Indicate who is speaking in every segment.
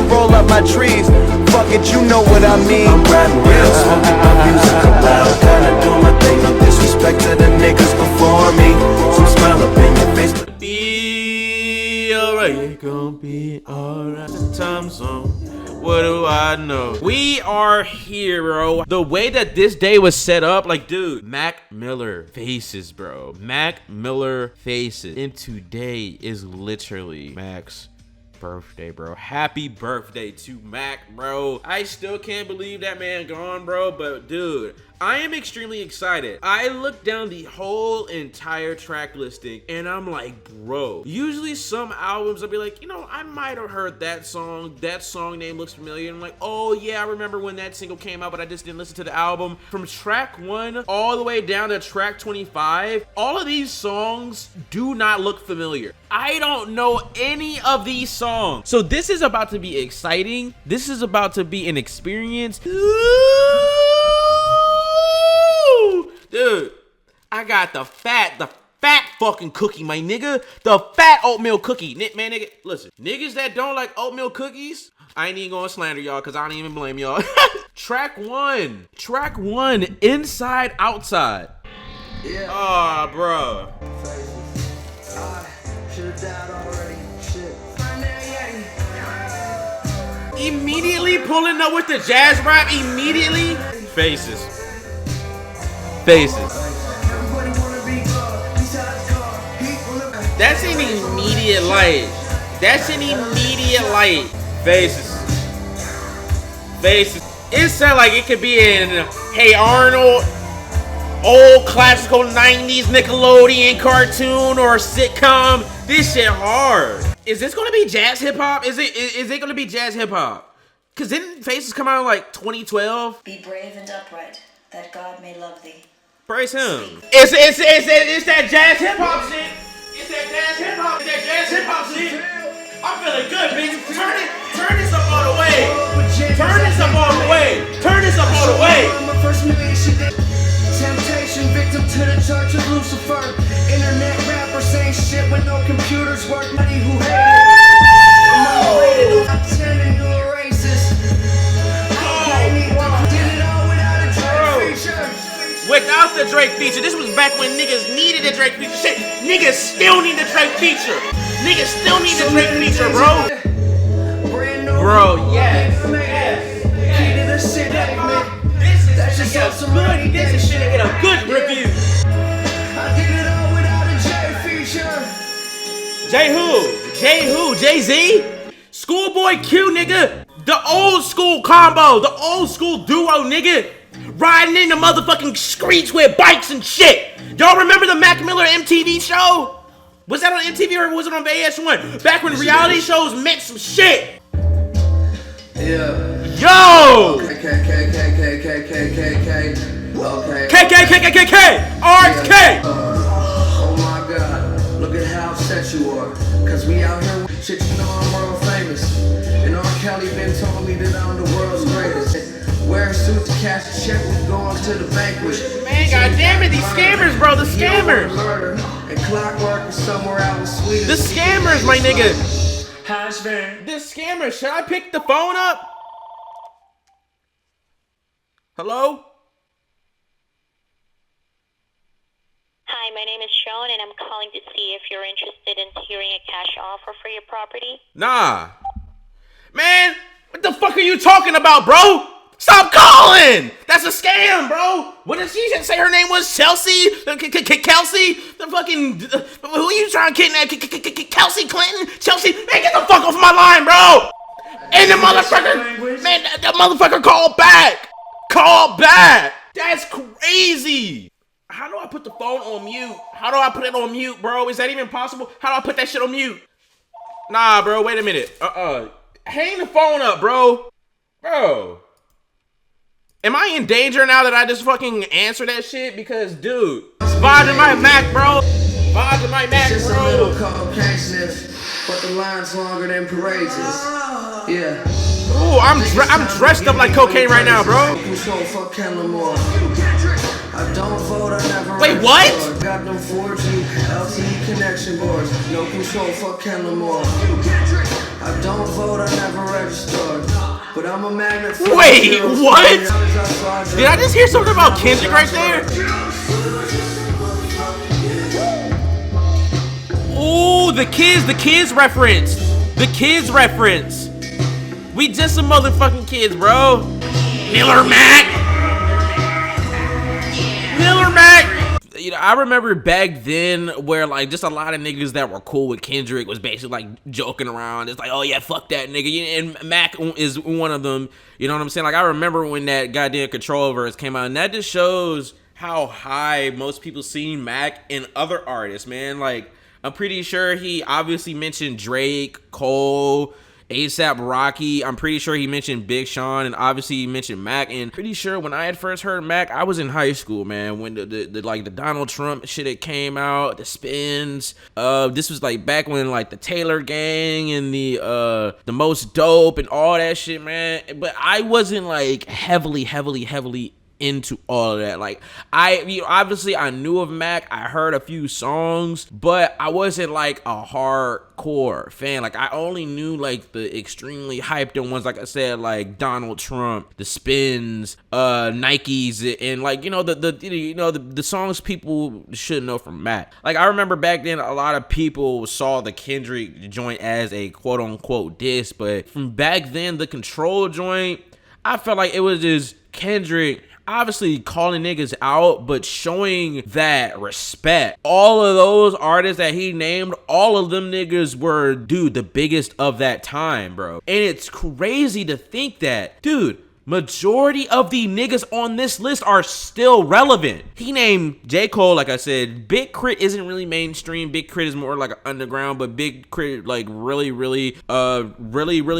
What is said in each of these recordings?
Speaker 1: roll up my trees. Fuck it, you know what I mean. I'm riding real, smoking my music loud, kinda doing my thing. No disrespect to the niggas before me. Some smile up in your face.
Speaker 2: Be alright, it gon' be alright. The time zone. What do I know? We are here, bro. The way that this day was set up, like, dude, Mac Miller faces, bro. Mac Miller faces. And today is literally Mac's birthday, bro. Happy birthday to Mac, bro. I still can't believe that man gone, bro. But, dude, I am extremely excited. I looked down the whole entire track listing and I'm like, bro, usually some albums I'll be like, you know, I might have heard that song. That song name looks familiar. And I'm like, oh yeah, I remember when that single came out, but I just didn't listen to the album. From track 1 all the way down to track 25, all of these songs do not look familiar. I don't know any of these songs. So this is about to be exciting. This is about to be an experience. Dude, I got the fat fucking cookie, my nigga. The fat oatmeal cookie. Man, nigga, listen. Niggas that don't like oatmeal cookies, I ain't even gonna slander y'all because I don't even blame y'all. Track 1, Inside Outside. Yeah. Oh, bro. Should've died already. Shit. Immediately pulling up with the jazz rap. Immediately. Faces. That's an immediate light. That's an immediate light. Faces. It sounds like it could be in Hey Arnold, old classical 90s Nickelodeon cartoon or sitcom. This shit hard. Is this gonna be jazz hip hop? Is it gonna be jazz hip hop? Cause didn't Faces come out in like 2012?
Speaker 3: Be brave and upright, that God may love thee.
Speaker 2: Praise him. It's that jazz hip hop shit. It's that jazz hip hop. It's that jazz hip hop shit. I'm feeling good, bitch. Turn this up all the way. Turn this up all the way. Turn this up all the way.
Speaker 4: Temptation, victim to the church of Lucifer. Internet rapper saying shit when no computers work. Money who hate it. I'm underrated. I'm pretending you're a racist.
Speaker 2: Without the Drake feature, this was back when niggas needed the Drake feature. Shit, niggas still need the Drake feature. Niggas still need the Drake feature, bro. Bro, yes. This is good. This shit get a good review.
Speaker 4: I did it all without a J feature.
Speaker 2: J who? Jay-Z? Schoolboy Q, nigga. The old school combo. The old school duo, nigga. Riding in the motherfucking streets with bikes and shit. Y'all remember the Mac Miller MTV show? Was that on MTV or was it on VH1? Back when reality shows meant some shit.
Speaker 4: Yeah.
Speaker 2: Yo!
Speaker 4: KKKKKKKK.
Speaker 2: RK.
Speaker 4: Oh my God, look at how upset you are. Cause we out here with shit, you know I'm world famous. And R. Kelly been telling me that I'm the world's greatest. Wear a suit to cash a check, we going to the banquet.
Speaker 2: Man, goddamn it, these scammers, bro, the scammers.
Speaker 4: And Clockwork is somewhere out in Sweden.
Speaker 2: The scammers, my nigga. The scammers, should I pick the phone up? Hello?
Speaker 5: Hi, my name is Sean, and I'm calling to see if you're interested in hearing a cash offer for your property.
Speaker 2: Nah. Man, what the fuck are you talking about, bro? Stop calling! That's a scam, bro! What did she just say her name was? Chelsea? Kelsey? The fucking... Who are you trying to kidnap? Kelsey Clinton? Chelsea? Man, get the fuck off my line, bro! And the motherfucker... Man, the motherfucker called back! Call back! That's crazy! How do I put the phone on mute? How do I put it on mute, bro? Is that even possible? How do I put that shit on mute? Nah, bro, wait a minute. Hang the phone up, bro. Bro. Am I in danger now that I just fucking answer that shit? Because, dude, vibe to my Mac, bro. Vibe to my Mac,
Speaker 4: just
Speaker 2: bro.
Speaker 4: A little cocaine sniff, but the line's longer than parages. Yeah.
Speaker 2: Ooh, I'm dressed up like cocaine right now, bro.
Speaker 4: I don't vote, I never.
Speaker 2: Wait, what?
Speaker 4: Got them 4G LTE connection boards. No control, fuck Ken Lamore. I don't vote, I never registered. But I'm a magnet for
Speaker 2: Wait,
Speaker 4: zeros.
Speaker 2: what? Did I just hear something about Kendrick right there? Ooh, the kids reference. The kids reference. We just some motherfucking kids, bro. Miller Mac. Miller Mac. You know, I remember back then where like just a lot of niggas that were cool with Kendrick was basically like joking around. It's like, oh yeah, fuck that nigga. And Mac is one of them. You know what I'm saying? Like I remember when that goddamn Control verse came out, and that just shows how high most people seen Mac and other artists, man. Like I'm pretty sure he obviously mentioned Drake, Cole, ASAP Rocky. I'm pretty sure he mentioned Big Sean, and obviously he mentioned Mac. And pretty sure when I had first heard Mac, I was in high school, man. When the like the Donald Trump shit it came out, the spins. This was like back when like the Taylor Gang and the Most Dope and all that shit, man. But I wasn't like heavily into all of that. Like obviously I knew of Mac, I heard a few songs, but I wasn't like a hardcore fan. Like I only knew like the extremely hyped ones, like I said, like Donald Trump, the spins, Nikes, and like the songs people should know from Mac. Like I remember back then a lot of people saw the Kendrick joint as a quote unquote diss, but from back then the Control joint, I felt like it was just Kendrick obviously calling niggas out, but showing that respect. All of those artists that he named, all of them niggas were, dude, the biggest of that time, bro. And it's crazy to think that, dude, majority of the niggas on this list are still relevant. He named J. Cole, like I said. Big Crit isn't really mainstream. Big Crit is more like an underground, but Big Crit like really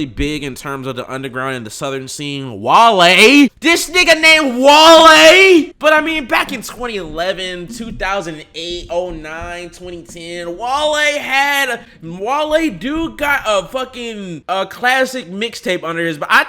Speaker 2: big in terms of the underground and the southern scene. Wale. This nigga named Wale. But I mean, back in 2011, 2008, 09, 2010, Wale dude got a fucking classic mixtape under his, but I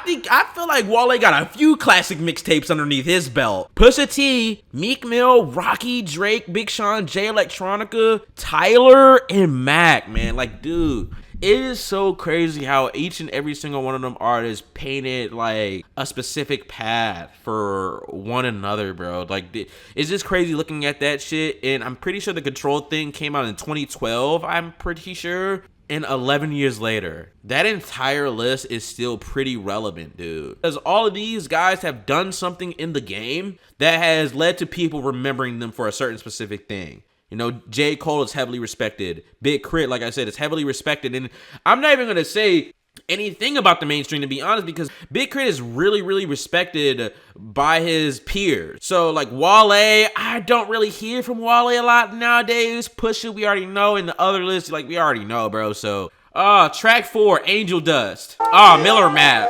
Speaker 2: feel like Wale got a few classic mixtapes underneath his belt. Pusha T, Meek Mill, Rocky, Drake, Big Sean, Jay Electronica, Tyler, and Mac, man. Like, dude, it is so crazy how each and every single one of them artists painted like a specific path for one another, bro. Like, it's just crazy looking at that shit. And I'm pretty sure the Control thing came out in 2012, I'm pretty sure. And 11 years later, that entire list is still pretty relevant, dude. Because all of these guys have done something in the game that has led to people remembering them for a certain specific thing. You know, J. Cole is heavily respected. Big Crit, like I said, is heavily respected. And I'm not even going to say anything about the mainstream, to be honest, because Big Crit is really respected by his peers. So like Wale, I don't really hear from Wale a lot nowadays. Pusha, we already know. In the other list, like we already know, bro. So track 4, Angel Dust. Miller Mac.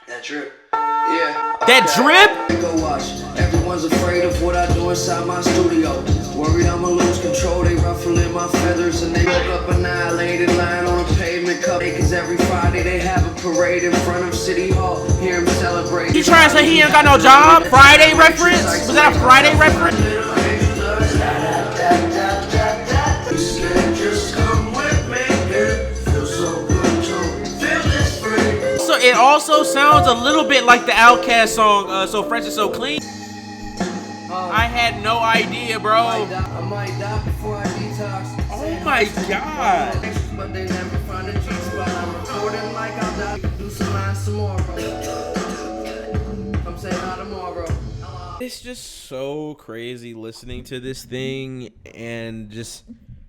Speaker 4: That drip. Yeah.
Speaker 2: That drip?
Speaker 4: Go watch. Everyone's afraid of what I do inside my studio. Worried I'ma lose control, they ruffling my feathers. And they woke up annihilated, lying on a pavement cup. Cause every Friday they have a parade in front of City Hall. Hear him celebrate.
Speaker 2: You trying to say he ain't got no job? Friday reference? Was that a Friday reference? So it also sounds a little bit like the Outkast song, So Fresh and So Clean. I had no idea, bro.
Speaker 4: I might die before I detox.
Speaker 2: Oh my god.
Speaker 4: But they never find a G-spot. I'm recording like I'll die. Do some lines tomorrow. I'm saying not tomorrow.
Speaker 2: It's just so crazy listening to this thing and just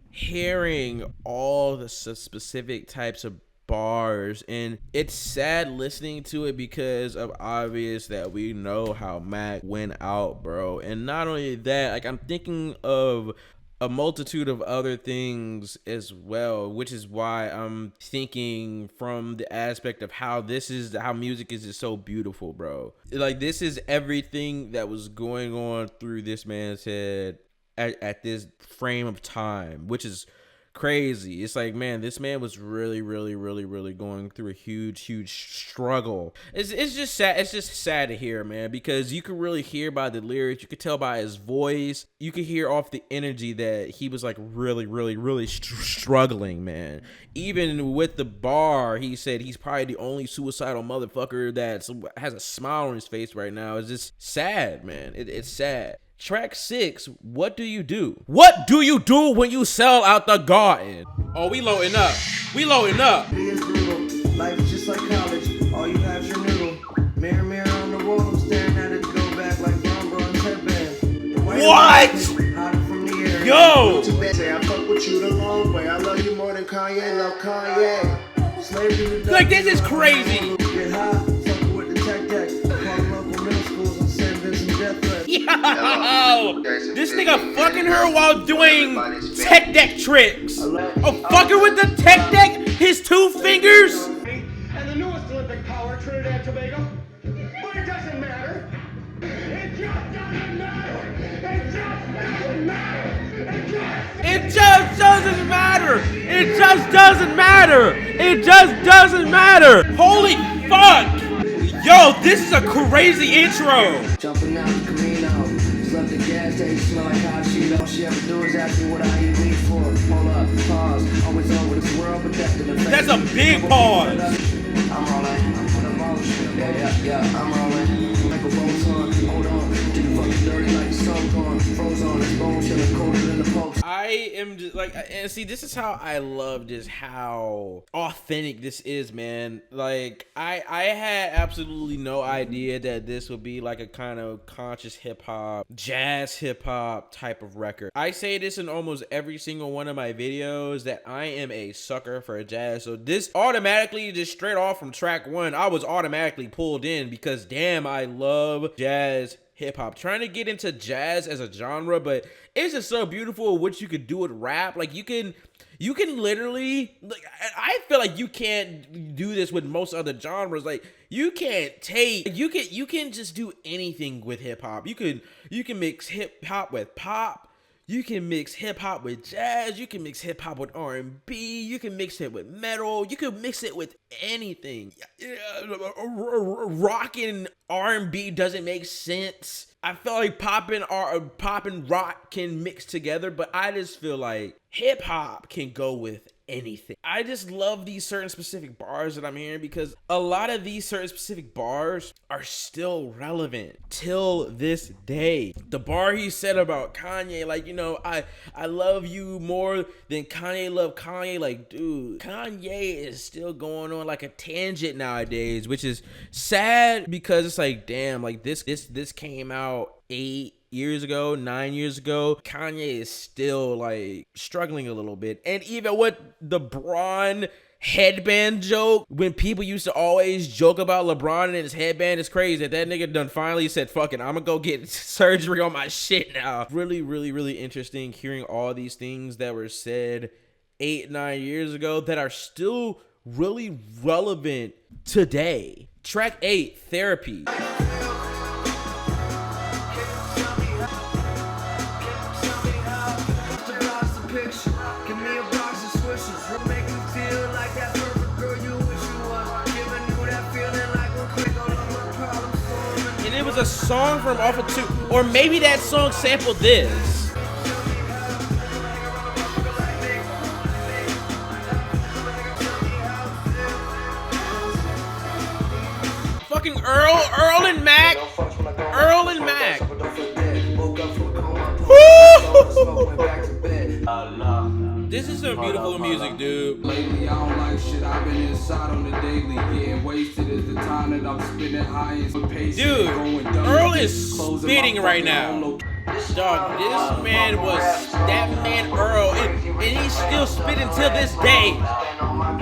Speaker 2: hearing all the specific types of bars, and it's sad listening to it because of obvious that we know how Mac went out, bro. And not only that, like I'm thinking of a multitude of other things as well, which is why I'm thinking from the aspect of how music is just so beautiful, bro. Like this is everything that was going on through this man's head at this frame of time, which is crazy. It's like, man, this man was really going through a huge struggle. It's just sad. It's just sad to hear, man, because you could really hear by the lyrics, you could tell by his voice, you could hear off the energy that he was like really struggling, man. Even with the bar, he said he's probably the only suicidal motherfucker that has a smile on his face right now. It's just sad, man. It's sad. Track 6, what do you do? What do you do when you sell out the garden? Oh, we loading up. We loading up.
Speaker 4: It is brutal. Life is just like college. All you have is your noodle. Mirror, mirror on the wall. I'm staring at it go back like Bron's headband.
Speaker 2: What?
Speaker 4: Hiding from the air.
Speaker 2: Yo!
Speaker 6: Say I fuck with you the long way. I love you more than Kanye love Kanye.
Speaker 4: Slavery to
Speaker 2: Like, this is crazy.
Speaker 4: Get high, fuck with the tech deck. Call local middle schools and send Vincent death threats.
Speaker 2: Yo! This nigga fucking her while doing tech deck tricks. Oh, fucking with the tech deck? His 2 fingers?
Speaker 6: And the newest Olympic power, Trinidad and Tobago. But it doesn't matter. It just doesn't matter. It just doesn't matter.
Speaker 2: It just doesn't matter. It just doesn't matter. Holy fuck. Yo, this is a crazy intro.
Speaker 4: Jumping out the Camino. Just left the gas station, smell like hot Cheetos. All she ever do is ask me what I eat weed for. Hold up, pause. Always over this world, protecting the
Speaker 2: That's a big pause.
Speaker 4: I'm rolling. I'm rolling. Yeah, I'm rolling. Like a boat's on. Hold on. Too fucking dirty like a soap on. Froze on this bone, chilling colder than the post.
Speaker 2: I am just like, and see, this is how I love just how authentic this is, man. Like, I had absolutely no idea that this would be like a kind of conscious hip-hop, jazz hip-hop type of record. I say this in almost every single one of my videos that I am a sucker for jazz. So this automatically, just straight off from track 1, I was automatically pulled in because damn, I love jazz hip-hop. Trying to get into jazz as a genre, but it's just so beautiful what you could do with rap. Like, you can literally, like, I feel like you can't do this with most other genres. Like, you can't take, you can just do anything with hip-hop. You can mix hip-hop with pop. You can mix hip-hop with jazz. You can mix hip-hop with R&B. You can mix it with metal. You can mix it with anything. Rock and R&B doesn't make sense. I feel like pop and rock can mix together, but I just feel like hip-hop can go with anything. I just love these certain specific bars that I'm hearing because a lot of these certain specific bars are still relevant till this day. The bar he said about Kanye, like, you know, I love you more than Kanye loved Kanye. Like, dude, Kanye is still going on like a tangent nowadays, which is sad because it's like, damn, like this came out 8 years ago, 9 years ago. Kanye is still like struggling a little bit. And even with the LeBron headband joke, when people used to always joke about LeBron and his headband, is crazy that nigga done finally said, fuck it, I'm gonna go get surgery on my shit now. Really interesting hearing all these things that were said 8, 9 years ago that are still really relevant today. Track 8, Therapy. A song from off of 2, or maybe that song sampled this. Fucking Earl and Mac. This is some beautiful music, dude.
Speaker 7: Lately, I don't like shit. I've been inside on the daily, getting wasted is the time that I'm spending high and pacing.
Speaker 2: Dude, Earl is spitting right now. Dog, this man was that man Earl, and he's still spitting till this day.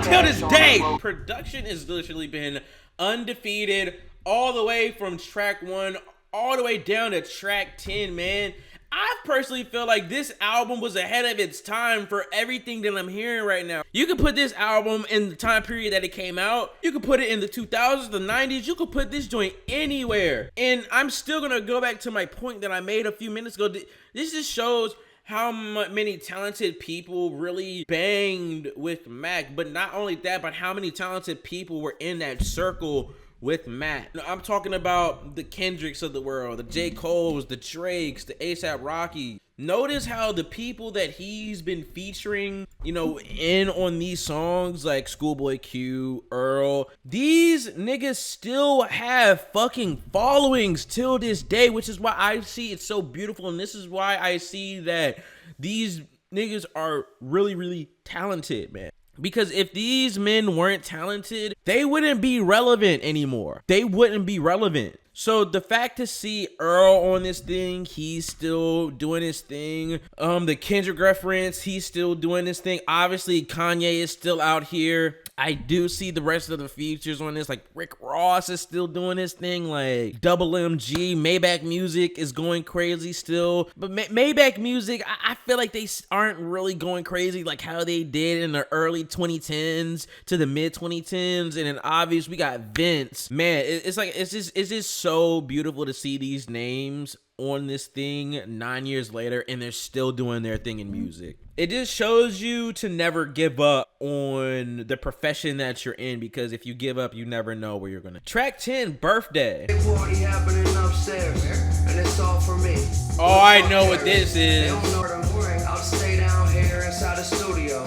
Speaker 2: Till this day. Production has literally been undefeated all the way from track 1 all the way down to track 10, man. I personally feel like this album was ahead of its time for everything that I'm hearing right now. You can put this album in the time period that it came out. You can put it in the 2000s, the 90s. You could put this joint anywhere. And I'm still going to go back to my point that I made a few minutes ago. This just shows how many talented people really banged with Mac, but not only that, but how many talented people were in that circle with Mac. I'm talking about the Kendricks of the world, the J. Coles, the Drakes, the A$AP Rocky. Notice how the people that he's been featuring, you know, in on these songs like Schoolboy Q, Earl, these niggas still have fucking followings till this day, which is why I see it's so beautiful. And this is why I see that these niggas are really, really talented, man. Because if these men weren't talented, they wouldn't be relevant anymore. They wouldn't be relevant. So the fact to see Earl on this thing, he's still doing his thing. The Kendrick reference, he's still doing this thing. Obviously, Kanye is still out here. I do see the rest of the features on this, like Rick Ross is still doing his thing, like Double MG, Maybach Music is going crazy still. But Maybach Music, I feel like they aren't really going crazy like how they did in the early 2010s to the mid 2010s. And then obviously we got Vince. Man, it's just so beautiful to see these names on this thing 9 years later and they're still doing their thing in music. It just shows you to never give up on the profession that you're in, because if you give up, you never know where you're gonna. Track 10, Birthday.
Speaker 4: Party happening upstairs, and it's all for me.
Speaker 2: Oh, I know what this is.
Speaker 4: They don't know what I'm wearing. I'll stay down here inside the studio,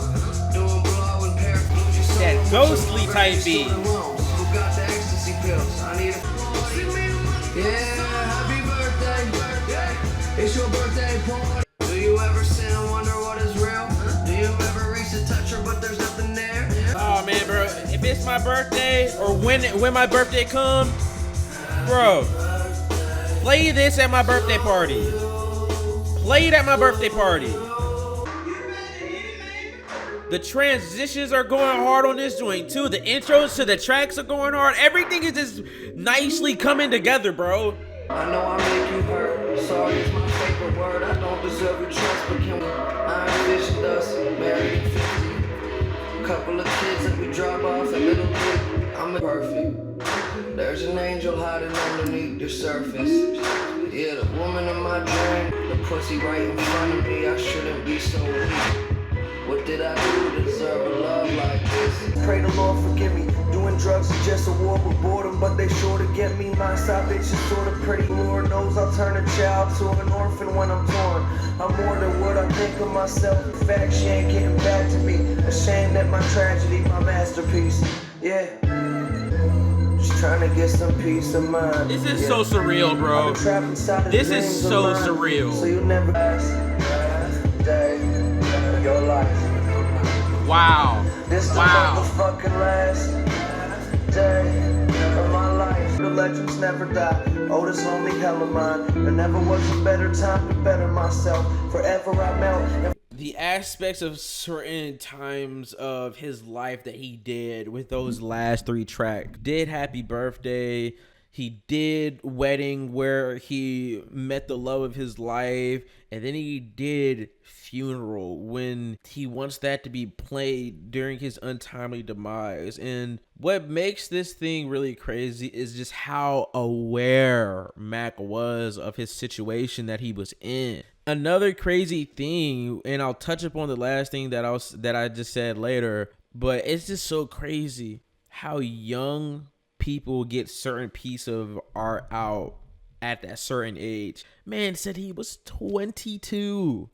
Speaker 4: doing blow and pair.
Speaker 2: That ghostly type beat.
Speaker 4: Who got the ecstasy pills? I need a. Yeah, happy birthday. It's your birthday party. Do you ever sit and wonder what is real? Do you ever reach to touch her but there's nothing there?
Speaker 2: Oh man, bro, if it's my birthday or when my birthday comes, bro, play this at my birthday party. Play it at my birthday party. The transitions are going hard on this joint too. The intros to the tracks are going hard. Everything is just nicely coming together, bro.
Speaker 4: I know I make you hurt. Sorry is my favorite word. I don't deserve your trust, but can we? I envisioned us married at 50. Couple of kids that we drop off at Little League. I'm perfect. There's an angel hiding underneath your surface. Yeah, the woman of my dream. The pussy right in front of me. I shouldn't be so weak. What did I do to deserve a love like this? Pray the Lord forgive me. Doing drugs is just a war with boredom, but they sure to get me. My side bitch is sort of pretty. Lord knows I'll turn a child to an orphan when I'm torn. I'm more than what I think of myself. In fact, she ain't getting back to me. Ashamed that my tragedy, my masterpiece. Yeah. Just trying to get some peace of mind.
Speaker 2: This is so surreal, bro. This is so surreal.
Speaker 4: So you never last day of your life.
Speaker 2: Wow.
Speaker 4: This the motherfucking last day of my life. The legends never die. Oh, this lonely hell of mine. There never was a better time to better myself. Forever I melt.
Speaker 2: The aspects of certain times of his life that he did with those last 3 tracks. Did Happy Birthday. He did Wedding, where he met the love of his life. And then he did Funeral, when he wants that to be played during his untimely demise. And what makes this thing really crazy is just how aware Mac was of his situation that he was in. Another crazy thing, and I'll touch upon the last thing that I just said later, but it's just so crazy how young people get certain piece of art out at that certain age. Man said he was 22.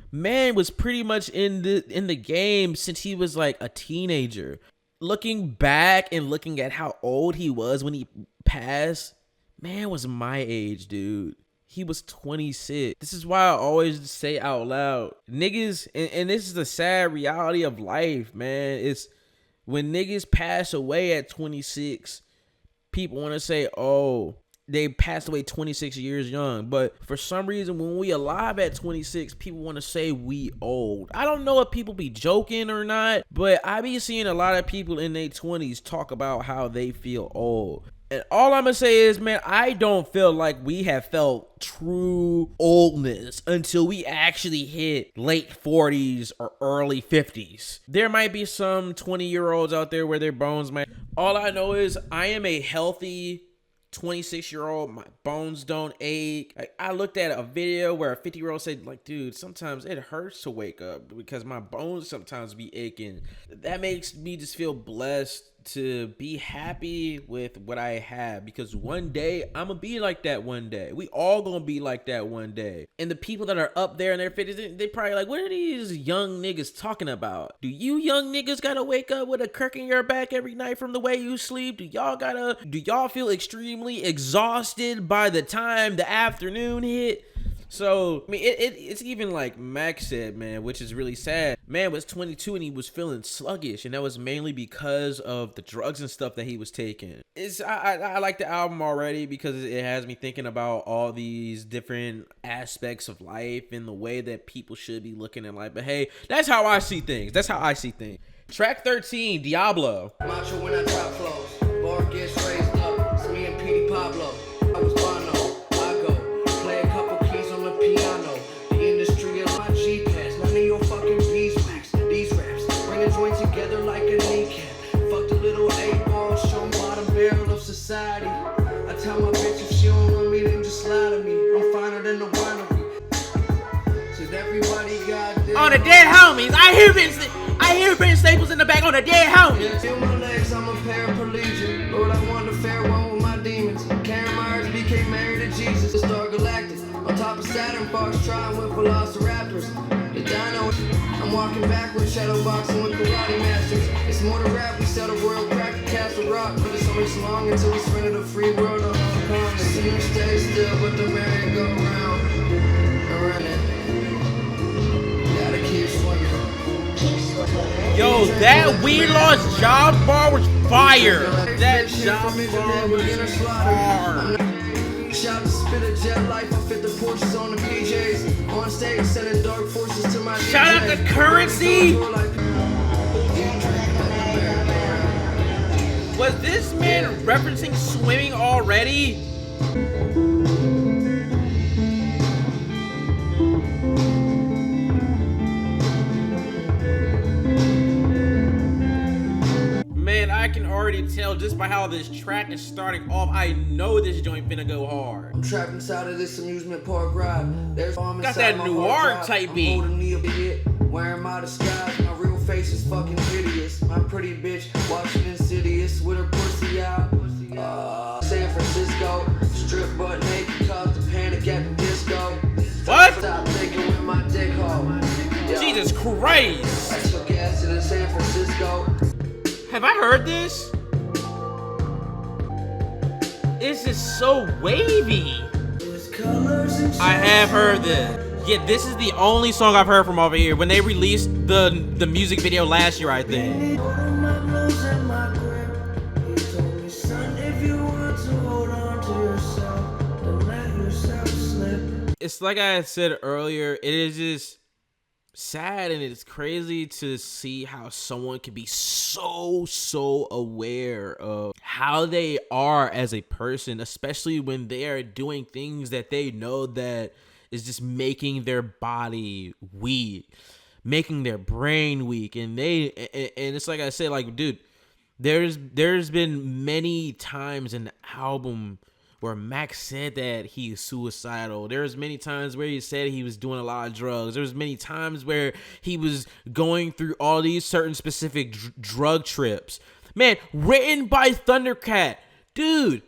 Speaker 2: Man was pretty much in the game since he was like a teenager. Looking back and looking at how old he was when he passed, man was my age, dude. He was 26. This is why I always say out loud, niggas, and this is the sad reality of life, man. It's when niggas pass away at 26, people want to say, oh, they passed away 26 years young. But for some reason, when we alive at 26, people want to say we old. I don't know if people be joking or not, but I be seeing a lot of people in their 20s talk about how they feel old. And all I'm going to say is, man, I don't feel like we have felt true oldness until we actually hit late 40s or early 50s. There might be some 20-year-olds out there where their bones might... All I know is I am a healthy 26-year-old, my bones don't ache. Like, I looked at a video where a 50-year-old said, like, dude, sometimes it hurts to wake up because my bones sometimes be aching. That makes me just feel blessed to be happy with what I have, because one day I'm gonna be like that one day. We all gonna be like that one day. And the people that are up there in their 50s, they probably like, what are these young niggas talking about? Do you young niggas gotta wake up with a crick in your back every night from the way you sleep? Do y'all feel extremely exhausted by the time the afternoon hit? So, I mean, it's even like Max said, man, which is really sad. Man was 22 and he was feeling sluggish, and that was mainly because of the drugs and stuff that he was taking. I like the album already because it has me thinking about all these different aspects of life and the way that people should be looking at life. But hey, that's how I see things. Track 13, Diablo.
Speaker 4: Macho when I drop flows. Bar gets raised up. It's me and Petey Pablo. I was Bono. I go. Play a couple keys on the piano. The industry of my G-Pass. None of your fucking beeswax. These raps bring a joint together like a kneecap. Fuck the little 8-ball. Show 'em bottom barrel of society. I tell my bitch if she don't want me, then just lie to me. I'm finer than the winery. Said everybody got this.
Speaker 2: On the dead homies. I hear Ben Staples in the back on the dead homies.
Speaker 4: Yeah, feel my legs, I'm a paraplegic. Lord, I want to fare one with my demons. Karen Myers became married to Jesus. Star Galactus. On top of Saturn, Fox trying with Velociraptors. The dino, I'm walking backwards, shadow boxing with karate masters. It's more to rap, we sell the world, crack the castle rock. But it's only so long until we surrender the free world of Hong Kong. The sinners stay still, but the merry go round. Around it. Gotta keep swimming.
Speaker 2: Yo, that We Lost Jobs bar was fire. That Jobs bar was hard.
Speaker 4: Shout to spit a jet life, I fit the Porsches on the PJs. On stage, sending dark forces to my
Speaker 2: Shout out to Currency. Was this man referencing swimming already? Man, I can already tell just by how this track is starting off, I know this joint finna go hard.
Speaker 4: I'm trapped inside of this amusement park ride. There's
Speaker 2: Got that noir type beat.
Speaker 4: I'm holding me a bit, wearing my disguise. My real face is fucking hideous. My pretty bitch watching Insidious with her pussy out. San Francisco, strip butt naked, caused the panic at the disco.
Speaker 2: What?
Speaker 4: Stop thinking with my dick hole.
Speaker 2: Jesus Christ.
Speaker 4: I took acid in San Francisco.
Speaker 2: Have I heard this? It's just so wavy. I have heard this. Yeah, this is the only song I've heard from over here. When they released the music video last year, I think. It's like I said earlier, it is just sad and it's crazy to see how someone can be so aware of how they are as a person, especially when they are doing things that they know that is just making their body weak, making their brain weak. And it's like I said, like, dude, there's been many times in the album where Max said that he's suicidal. There's many times where he said he was doing a lot of drugs. There's many times where he was going through all these certain specific drug trips. Man, written by Thundercat. Dude,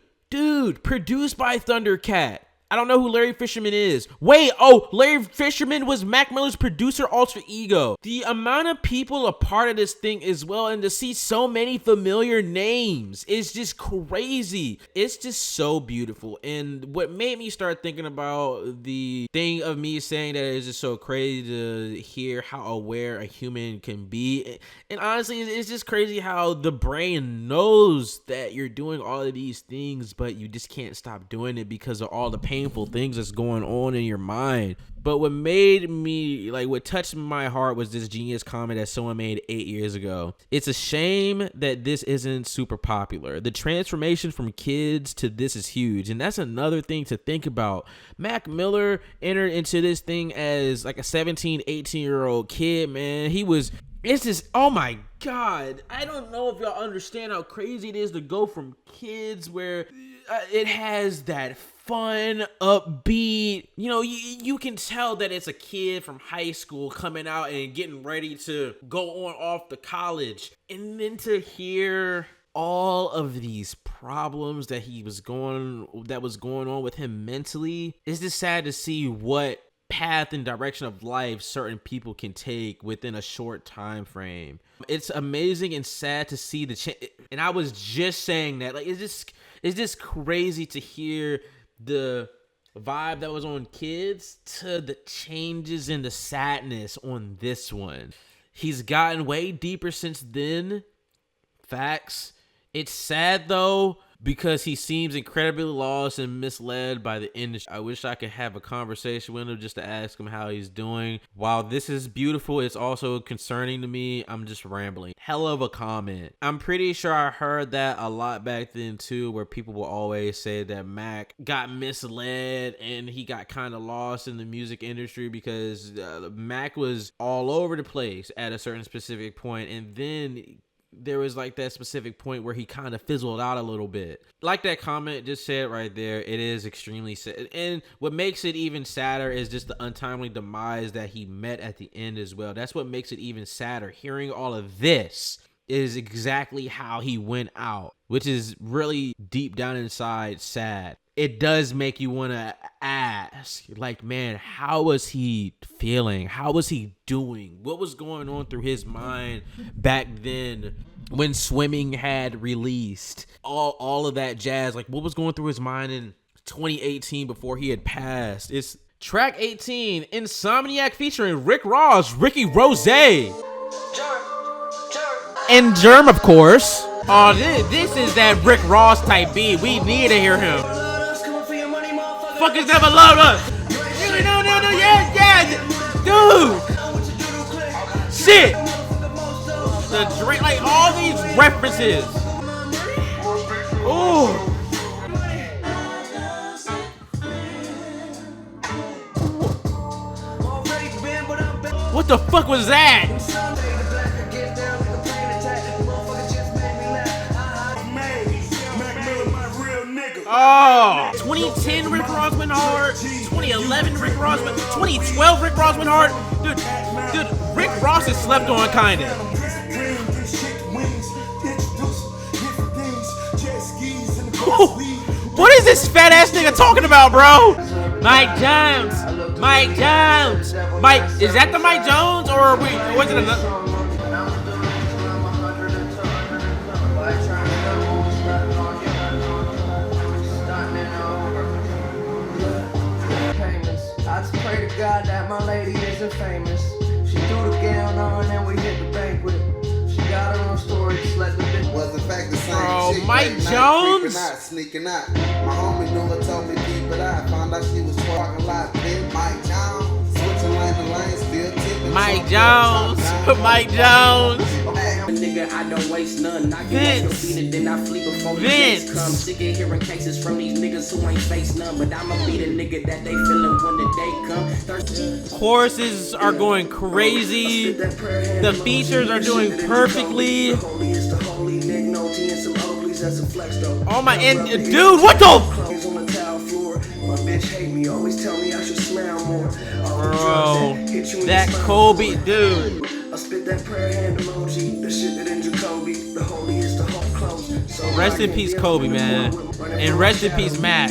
Speaker 2: produced by Thundercat. I don't know who Larry Fisherman is. Wait, Larry Fisherman was Mac Miller's producer alter ego. The amount of people a part of this thing as well, and to see so many familiar names is just crazy. It's just so beautiful. And what made me start thinking about the thing of me saying that it's just so crazy to hear how aware a human can be. And honestly, it's just crazy how the brain knows that you're doing all of these things, but you just can't stop doing it because of all the painful things that's going on in your mind. But what made me, like, what touched my heart was this genius comment that someone made 8 years ago. It's a shame that this isn't super popular. The transformation from kids to this is huge. And that's another thing to think about. Mac Miller entered into this thing as like a 17, 18-year-old kid, man. It's just, oh my God. I don't know if y'all understand how crazy it is to go from kids where it has that fun, upbeat, you know, you can tell that it's a kid from high school coming out and getting ready to go on off to college. And then to hear all of these problems that was going on with him mentally, it's just sad to see what path and direction of life certain people can take within a short time frame. It's amazing and sad to see and I was just saying that, like, it's just crazy to hear the vibe that was on Kids to the changes in the sadness on this one. He's gotten way deeper since then. Facts. It's sad though, because he seems incredibly lost and misled by the industry. I wish I could have a conversation with him just to ask him how he's doing. While this is beautiful, it's also concerning to me. I'm just rambling. Hell of a comment. I'm pretty sure I heard that a lot back then too, where people will always say that Mac got misled and he got kind of lost in the music industry because Mac was all over the place at a certain specific point, and then there was like that specific point where he kind of fizzled out a little bit. Like that comment just said right there, it is extremely sad. And what makes it even sadder is just the untimely demise that he met at the end as well. That's what makes it even sadder. Hearing all of this is exactly how he went out, which is really deep down inside sad. It does make you want to ask, like, man, how was he feeling? How was he doing? What was going on through his mind back then when Swimming had released? All of that jazz. Like, what was going through his mind in 2018 before he had passed? It's track 18, Insomniac featuring Rick Ross, Ricky Rose, and Germ, of course. Oh, this is that Rick Ross type beat. We need to hear him. Fuckers never loved us. No, yeah, dude. Shit. The drink, like all these references. Ooh. What the fuck was that? Oh, 2010 Rick Ross went hard. 2011 Rick Ross went. 2012 Rick Ross went hard. Dude, Rick Ross is slept on, kinda. What is this fat ass nigga talking about, bro? Mike Jones. Mike, is that the Mike Jones or was it another?
Speaker 4: I just pray to God that my lady isn't famous. She threw the gown on and we hit the banquet. She got her own story, just let the bitch.
Speaker 8: Was in fact the same chick.
Speaker 2: Mike Jones?
Speaker 8: Sneaking out. My homie knew her, told me keep it out. Found out she was talking like this. Mike Jones. Switching lane to lane, still tipping.
Speaker 2: Mike Jones. Mike Jones.
Speaker 9: Nigga, I don't waste none. I get your feet and then I flee before the days come. Sick of hearing cases from these niggas who ain't face none. But I'ma be the nigga that they feeling when the day come.
Speaker 2: Choruses are going crazy. The features are doing perfectly. Oh my, and dude, what the?
Speaker 4: My bitch hate me, always tell me I should smile more.
Speaker 2: Bro, that Kobe, dude.
Speaker 4: I spit that prayer hand emoji, the shit that in Jacoby, the holiest of whole clothes. So
Speaker 2: rest in peace, Kobe, man. And rest in peace, Mac.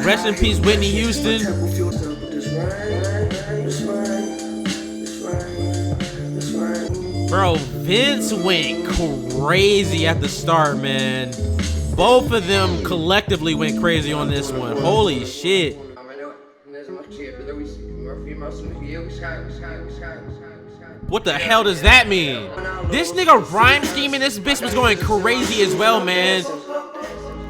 Speaker 2: Rest in peace, Whitney Houston. Bro, Vince went crazy at the start, man. Both of them collectively went crazy on this one. Holy shit. What the hell does that mean? This nigga rhyme scheming, this bitch was going crazy as well, man.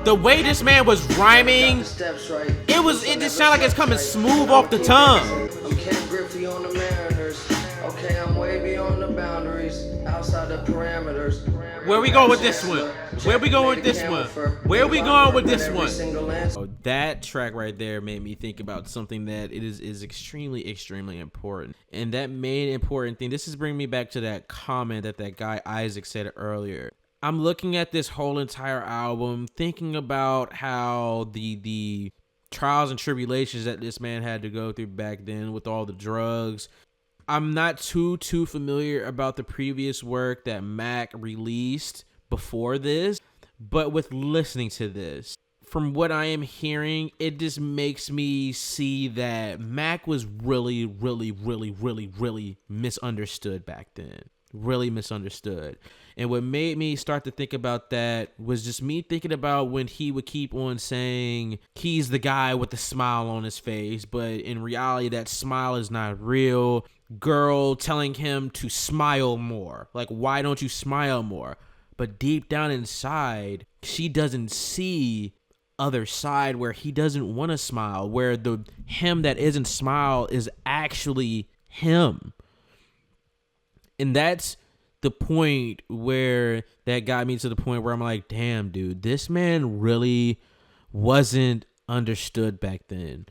Speaker 2: The way this man was rhyming, it just sounded like it's coming smooth off the tongue.
Speaker 4: I'm Ken Griffey on the Mariners. Okay, I'm way beyond the boundaries, outside the parameters.
Speaker 2: Where we going with this one? Where we going with this one? Where we going with this one? Oh, that track right there made me think about something that is extremely, extremely important. And that main important thing, this is bringing me back to that comment that guy Isaac said earlier. I'm looking at this whole entire album, thinking about how the trials and tribulations that this man had to go through back then with all the drugs. I'm not too familiar about the previous work that Mac released before this, but with listening to this, from what I am hearing, it just makes me see that Mac was really misunderstood back then. Really misunderstood. And what made me start to think about that was just me thinking about when he would keep on saying he's the guy with the smile on his face, but in reality, that smile is not real. Girl telling him to smile more. Like, why don't you smile more? But deep down inside, she doesn't see other side where he doesn't want to smile, where the him that isn't smile is actually him. And that's the point where that got me to the point where I'm like, damn, dude, this man really wasn't understood back then.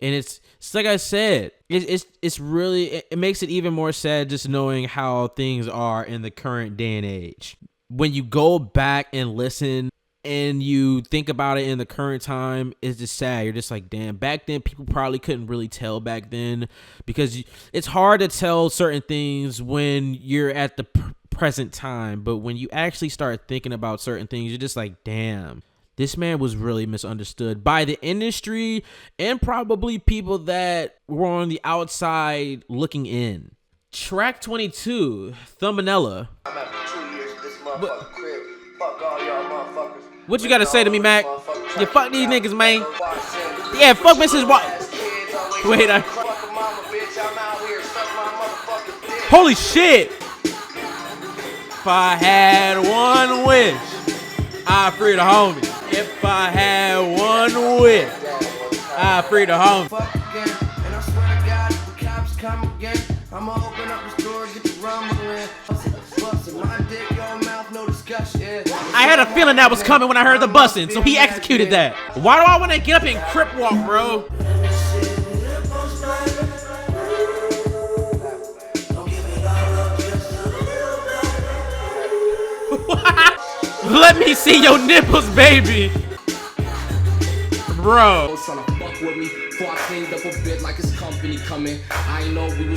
Speaker 2: And it's like I said, it's really, it makes it even more sad just knowing how things are in the current day and age. When you go back and listen and you think about it in the current time, it's just sad. You're just like, damn, back then people probably couldn't really tell back then, because it's hard to tell certain things when you're at the present time. But when you actually start thinking about certain things, you're just like, damn, this man was really misunderstood by the industry and probably people that were on the outside looking in. Track 22, Thumbinella. What you gotta say to me, Mac? Yeah, fuck these niggas, man. Yeah, fuck Mrs. Wait, holy shit! If I had one wish, I'd free the homie. If I had one wish, I'd free the homie.
Speaker 4: Fuck again, and I swear to God, if the cops come again, I'ma open up the store, get the rumbling. Bustin' my dick, your mouth, no discussion.
Speaker 2: I had a feeling that was coming when I heard the bussin', so he executed that. Why do I want to get up and crip walk, bro? Let me see your nipples, baby. Bro.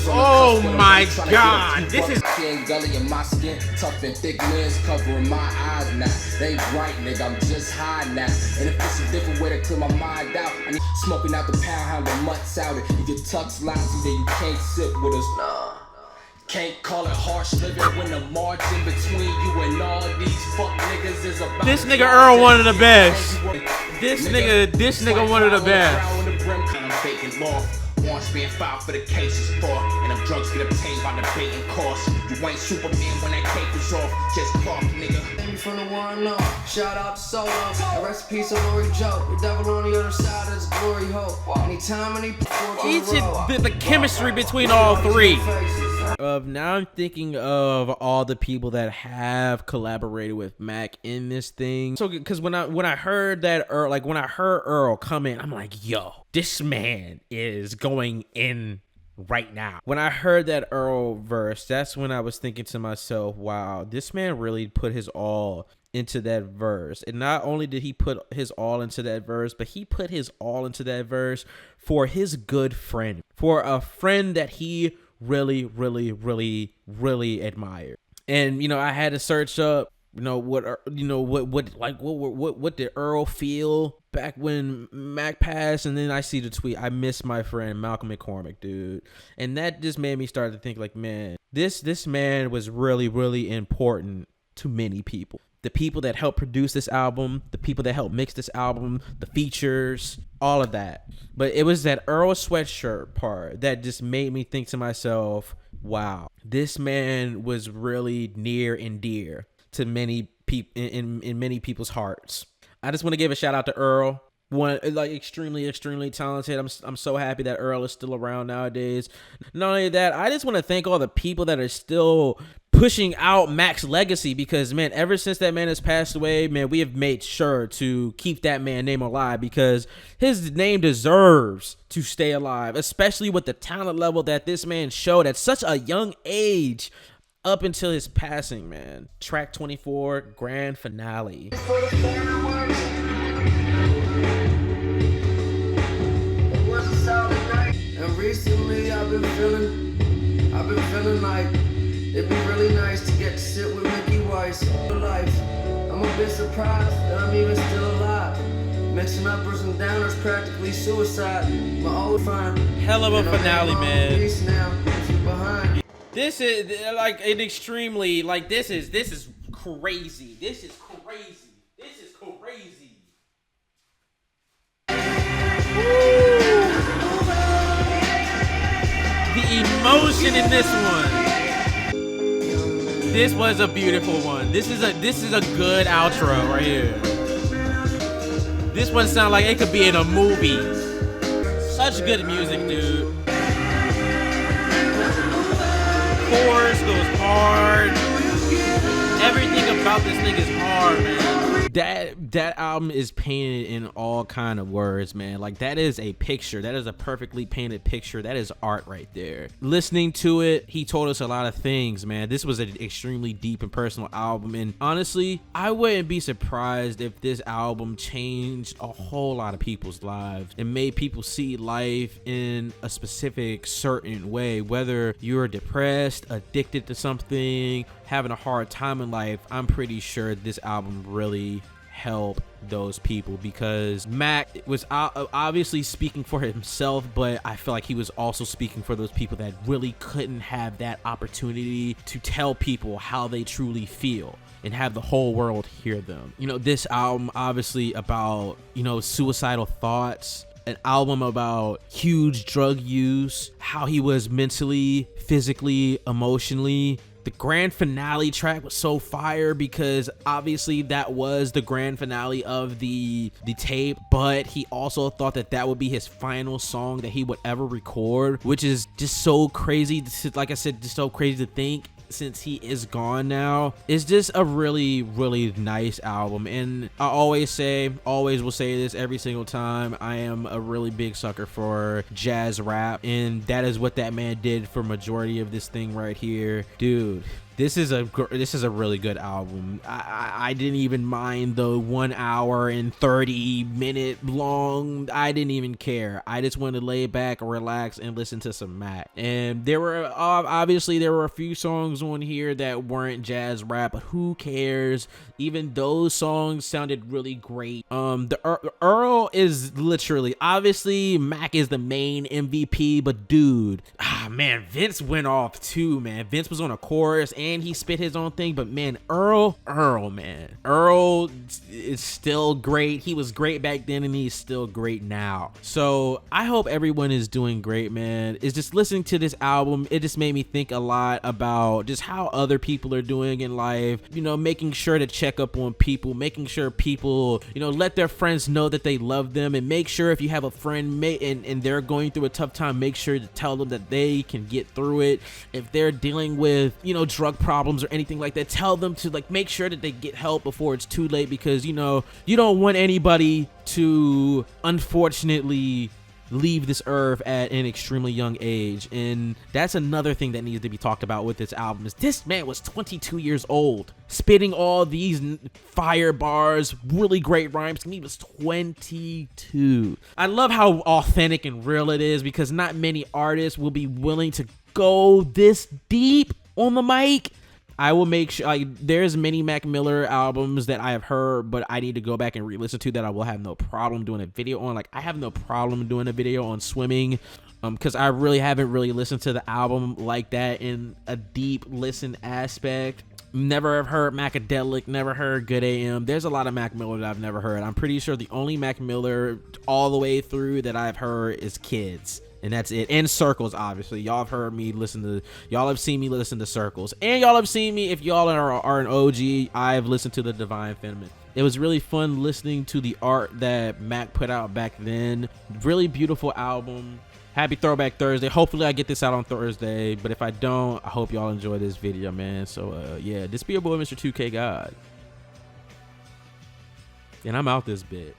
Speaker 2: Oh my God, this is
Speaker 9: gully in my skin, tough and thick lens covering my eyes now. They bright, nigga, I'm just high now. And if it's a different way to clear my mind out, I need smoking out the pound with mutts out. If your tuck's lousy, then you can't sit with us. Nah. Can't call it harsh living when the margin between you and all these fuck niggas is about.
Speaker 2: This nigga Earl one of the best. This nigga one of the best.
Speaker 9: Warrants being filed for the cases for, and them drugs get obtained by the bait and cost. You ain't Superman when that cape is off. Just clock, nigga.
Speaker 4: From the one no. Shout out to Solo. A recipe to Lori Joe. The devil on the other side of his glory hole. Anytime any
Speaker 2: the chemistry between all three. Now I'm thinking of all the people that have collaborated with Mac in this thing. So because when I heard that Earl, like when I heard Earl come in, I'm like, yo, this man is going in right now. When I heard that Earl verse, that's when I was thinking to myself, wow, this man really put his all into that verse. And not only did he put his all into that verse, but he put his all into that verse for his good friend, for a friend that he really admired. And I had to search up what did Earl feel back when Mac passed, and then I see the tweet, I miss my friend Malcolm McCormick, dude. And that just made me start to think like, man, this man was really important to many people. The people that helped produce this album, the people that helped mix this album, the features, all of that. But it was that Earl Sweatshirt part that just made me think to myself, wow, this man was really near and dear to many people in many people's hearts. I just want to give a shout out to Earl. One, like, extremely talented. I'm so happy that Earl is still around nowadays. Not only that, I just want to thank all the people that are still pushing out Mac's legacy, because, man, ever since that man has passed away, man, we have made sure to keep that man's name alive, because his name deserves to stay alive, especially with the talent level that this man showed at such a young age. up until his passing, man. Track 24, grand finale.
Speaker 4: And recently I've been feeling like it'd be really nice to get to sit with Mickey Weiss for life. I'm a bit surprised that I'm even still alive. Mixing uppers and downers, practically suicide. My old friend.
Speaker 2: Hell of a finale, man.
Speaker 4: Now, behind.
Speaker 2: This is like an extremely like this is crazy. This is crazy. This is crazy. Woo. The emotion in this one. This was a beautiful one. This is a good outro right here. This one sounds like it could be in a movie. Such good music, dude. Chorus goes hard. Everything about this nigga is hard, man. That album is painted in all kind of words, man. Like, that is a picture. That is a perfectly painted picture. That is art right there. Listening to it, he told us a lot of things, man. This was an extremely deep and personal album, and honestly, I wouldn't be surprised if this album changed a whole lot of people's lives and made people see life in a specific certain way. Whether you're depressed, addicted to something, having a hard time in life, I'm pretty sure this album really helped those people, because Mac was obviously speaking for himself, but I feel like he was also speaking for those people that really couldn't have that opportunity to tell people how they truly feel and have the whole world hear them. You know, this album obviously about, you know, suicidal thoughts, an album about huge drug use, how he was mentally, physically, emotionally. The grand finale track was so fire because obviously that was the grand finale of the tape, but he also thought that that would be his final song that he would ever record, which is just so crazy. Like I said, just so crazy to think, since he is gone now. It's just a really, really nice album. And I always will say this every single time, I am a really big sucker for jazz rap, and that is what that man did for majority of this thing right here. Dude, this is a really good album. I didn't even mind the 1 hour and 30 minute long. I didn't even care. I just wanted to lay back, relax, and listen to some Mac. And there were obviously a few songs on here that weren't jazz rap, but who cares? Even those songs sounded really great. The Earl is literally, obviously Mac is the main MVP, but dude, man, Vince went off too, man. Vince was on a chorus and he spit his own thing, but man, Earl is still great. He was great back then and he's still great now. So I hope everyone is doing great, man. It's just listening to this album, it just made me think a lot about just how other people are doing in life, you know, making sure to check up on people, making sure people, you know, let their friends know that they love them, and make sure if you have a friend and they're going through a tough time, make sure to tell them that they can get through it. If they're dealing with, you know, drug problems or anything like that, tell them to like make sure that they get help before it's too late, because you know, you don't want anybody to unfortunately leave this earth at an extremely young age. And that's another thing that needs to be talked about with this album, is this man was 22 years old spitting all these fire bars, really great rhymes, and he was 22. I love how authentic and real it is, because not many artists will be willing to go this deep on the mic. I will make sure, like, there's many Mac Miller albums that I have heard, but I need to go back and re-listen to, that I will have no problem doing a video on. Like, I have no problem doing a video on Swimming, because I really haven't really listened to the album like that in a deep listen aspect. Never have heard Macadelic, never heard Good AM. There's a lot of Mac Miller that I've never heard. I'm pretty sure the only Mac Miller all the way through that I've heard is Kids. And that's it. And Circles, obviously. Y'all have heard me listen to, y'all have seen me listen to Circles. And y'all have seen me, if y'all are an OG, I've listened to The Divine Feminine. It was really fun listening to the art that Mac put out back then. Really beautiful album. Happy Throwback Thursday. Hopefully I get this out on Thursday. But if I don't, I hope y'all enjoy this video, man. So, yeah, this be your boy, Mr. 2K God. And I'm out this bitch.